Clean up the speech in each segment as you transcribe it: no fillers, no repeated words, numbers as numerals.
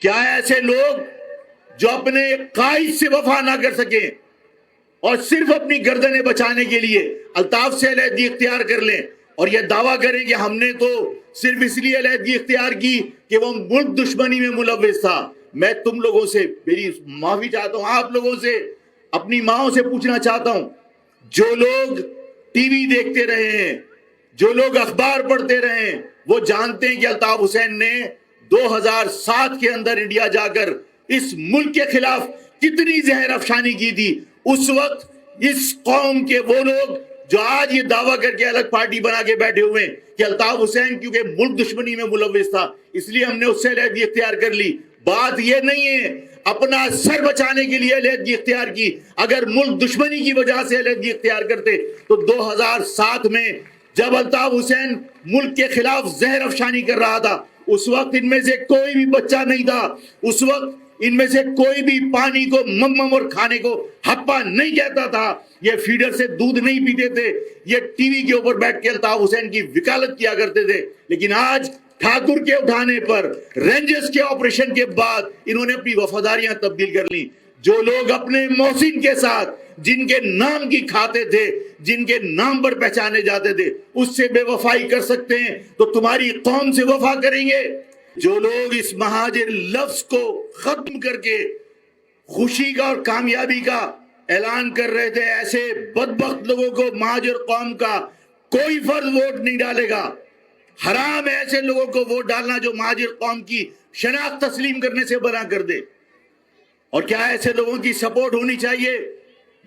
کیا ایسے لوگ جو اپنے قائد سے وفا نہ کر سکیں اور صرف اپنی گردنیں بچانے کے لیے الطاف سے علیحدگی اختیار کر لیں اور یہ دعویٰ کریں کہ ہم نے تو صرف اس لیے علیحدگی اختیار کی کہ وہ ملک دشمنی میں ملوث تھا؟ میں تم لوگوں سے میری معافی چاہتا ہوں، آپ لوگوں سے، اپنی ماؤں سے پوچھنا چاہتا ہوں، جو لوگ ٹی وی دیکھتے رہے ہیں، جو لوگ اخبار پڑھتے رہے ہیں، وہ جانتے ہیں کہ الطاف حسین نے 2007 کے اندر انڈیا جا کر اس ملک کے خلاف کتنی زہر افشانی کی تھی۔ اس وقت اس قوم کے وہ لوگ جو آج یہ دعویٰ کر کے الگ پارٹی بنا کے بیٹھے ہوئے ہیں کہ الطاف حسین کیونکہ ملک دشمنی میں ملوث تھا اس لیے ہم نے اس سے علیحدگی اختیار کر لی، بات یہ نہیں ہے اپنا سر بچانے کے لیے علیحدگی اختیار کی۔ اگر ملک دشمنی کی وجہ سے علیحدگی اختیار کرتے تو 2007 میں جب الطاف حسین ملک کے خلاف زہر افشانی کر رہا تھا اس وقت ان میں سے کوئی بھی بچہ نہیں تھا، اس وقت ان میں سے کوئی بھی پانی کو مم اور کھانے کو ہپا نہیں کہتا تھا، یہ فیڈر سے دودھ نہیں پیتے تھے، یہ ٹی وی کے اوپر بیٹھ کے الطاف حسین کی وکالت کیا کرتے تھے۔ لیکن آج ٹھاکر کے اٹھانے پر، رینجرز کے آپریشن کے بعد انہوں نے اپنی وفاداریاں تبدیل کر لی۔ جو لوگ اپنے محسن کے ساتھ جن کے نام کی کھاتے تھے، جن کے نام پر پہچانے جاتے تھے، اس سے بے وفائی کر سکتے ہیں تو تمہاری قوم سے وفا کریں گے؟ جو لوگ اس مہاجر لفظ کو ختم کر کے خوشی کا اور کامیابی کا اعلان کر رہے تھے، ایسے بدبخت لوگوں کو مہاجر قوم کا کوئی فرد ووٹ نہیں ڈالے گا۔ حرام ہے ایسے لوگوں کو ووٹ ڈالنا جو مہاجر قوم کی شناخت تسلیم کرنے سے منع کر دے۔ اور کیا ایسے لوگوں کی سپورٹ ہونی چاہیے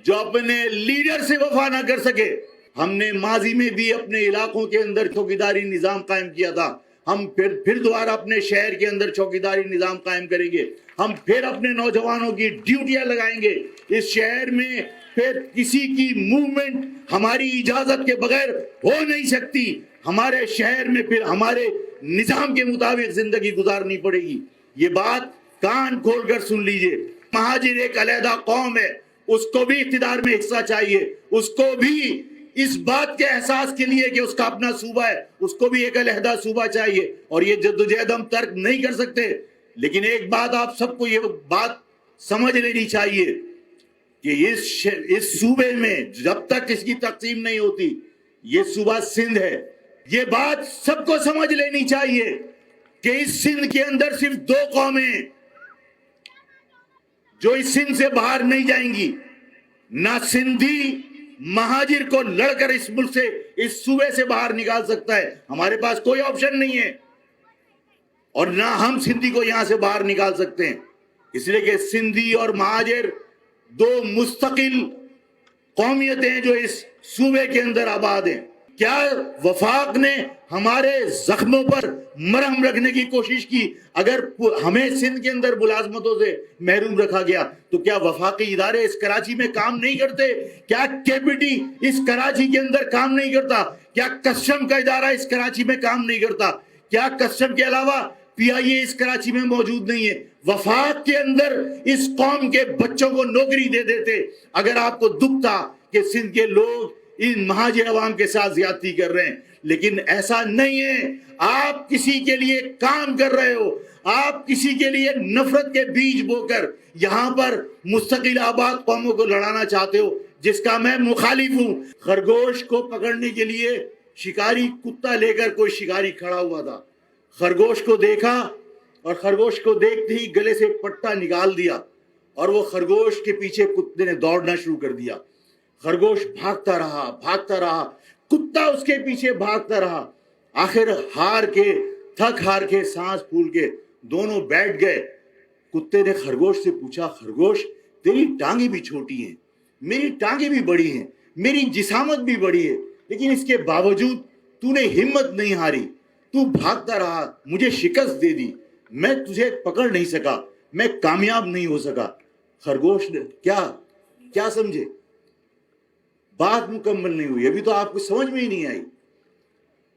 جو اپنے لیڈر سے وفا نہ کر سکے؟ ہم نے ماضی میں بھی اپنے علاقوں کے اندر چوکیداری نظام قائم کیا تھا، ہم پھر دوبارہ اپنے شہر کے اندر چوکیداری نظام قائم کریں گے، ہم پھر اپنے نوجوانوں کی ڈیوٹیاں لگائیں گے۔ اس شہر میں پھر کسی کی موومنٹ ہماری اجازت کے بغیر ہو نہیں سکتی، ہمارے شہر میں پھر ہمارے نظام کے مطابق زندگی گزارنی پڑے گی۔ یہ بات کان کھول کر سن لیجئے، مہاجر ایک علیحدہ قوم ہے، اس کو بھی اقتدار میں حصہ چاہیے، اس کو بھی اس بات کے احساس کے لیے کہ اس کا اپنا صوبہ ہے، اس کو بھی ایک علیحدہ صوبہ چاہیے، اور یہ جدوجہد ہم ترک نہیں کر سکتے۔ لیکن ایک بات آپ سب کو یہ بات سمجھ لینی چاہیے کہ اس صوبے میں جب تک اس کی تقسیم نہیں ہوتی، یہ صوبہ سندھ ہے، یہ بات سب کو سمجھ لینی چاہیے کہ اس سندھ کے اندر صرف 2 قومیں جو اس سندھ سے باہر نہیں جائیں گی، نہ سندھی مہاجر کو لڑ کر اس ملک سے، اس صوبے سے باہر نکال سکتا ہے، ہمارے پاس کوئی آپشن نہیں ہے، اور نہ ہم سندھی کو یہاں سے باہر نکال سکتے ہیں، اس لیے کہ سندھی اور مہاجر 2 مستقل قومیتیں ہیں جو اس صوبے کے اندر آباد ہیں۔ کیا وفاق نے ہمارے زخموں پر مرہم رکھنے کی کوشش کی؟ اگر ہمیں سندھ کے اندر ملازمتوں سے محروم رکھا گیا تو کیا وفاقی ادارے اس کراچی میں کام نہیں کرتے؟ کیا کے پی ٹی اس کراچی کے اندر کام نہیں کرتا؟ کیا کسٹم کا ادارہ اس کراچی میں کام نہیں کرتا؟ کیا کسٹم کے علاوہ پی آئی اے اس کراچی میں موجود نہیں ہے؟ وفاق کے اندر اس قوم کے بچوں کو نوکری دے دیتے اگر آپ کو دکھ تھا کہ سندھ کے لوگ ان مہاجر عوام کے ساتھ زیادتی کر رہے ہیں۔ لیکن ایسا نہیں ہے، آپ کسی کے لیے کام کر رہے ہو، آپ کسی کے لیے نفرت کے بیج بو کر یہاں پر مستقل آباد قوموں کو لڑانا چاہتے ہو، جس کا میں مخالف ہوں۔ خرگوش کو پکڑنے کے لیے شکاری کتا لے کر کوئی شکاری کھڑا ہوا تھا، خرگوش کو دیکھا اور خرگوش کو دیکھتے ہی گلے سے پٹا نکال دیا اور وہ خرگوش کے پیچھے کتے نے دوڑنا شروع کر دیا۔ خرگوش بھاگتا رہا، کتا اس کے پیچھے بھاگتا رہا، آخر تھک ہار کے سانس پھول کے دونوں بیٹھ گئے۔ کتے نے خرگوش سے پوچھا، خرگوش تیری ٹانگیں بھی چھوٹی ہیں، میری ٹانگیں بھی بڑی ہیں، میری جسامت بھی بڑی ہے، لیکن اس کے باوجود تو نے ہمت نہیں ہاری، تو بھاگتا رہا، مجھے شکست دے دی، میں تجھے پکڑ نہیں سکا، میں کامیاب نہیں ہو سکا۔ خرگوش نے کیا سمجھے؟ بات مکمل نہیں ہوئی، ابھی تو آپ کو سمجھ میں ہی نہیں آئی۔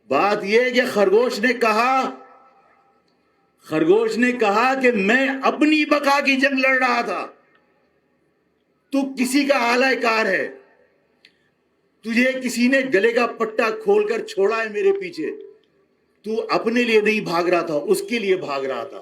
بات یہ ہے کہ خرگوش نے کہا کہ میں اپنی بقا کی جنگ لڑ رہا تھا، تو کسی کا اعلی کار ہے، تجھے کسی نے گلے کا پٹا کھول کر چھوڑا ہے میرے پیچھے، تو اپنے لیے نہیں بھاگ رہا تھا، اس کے لیے بھاگ رہا تھا۔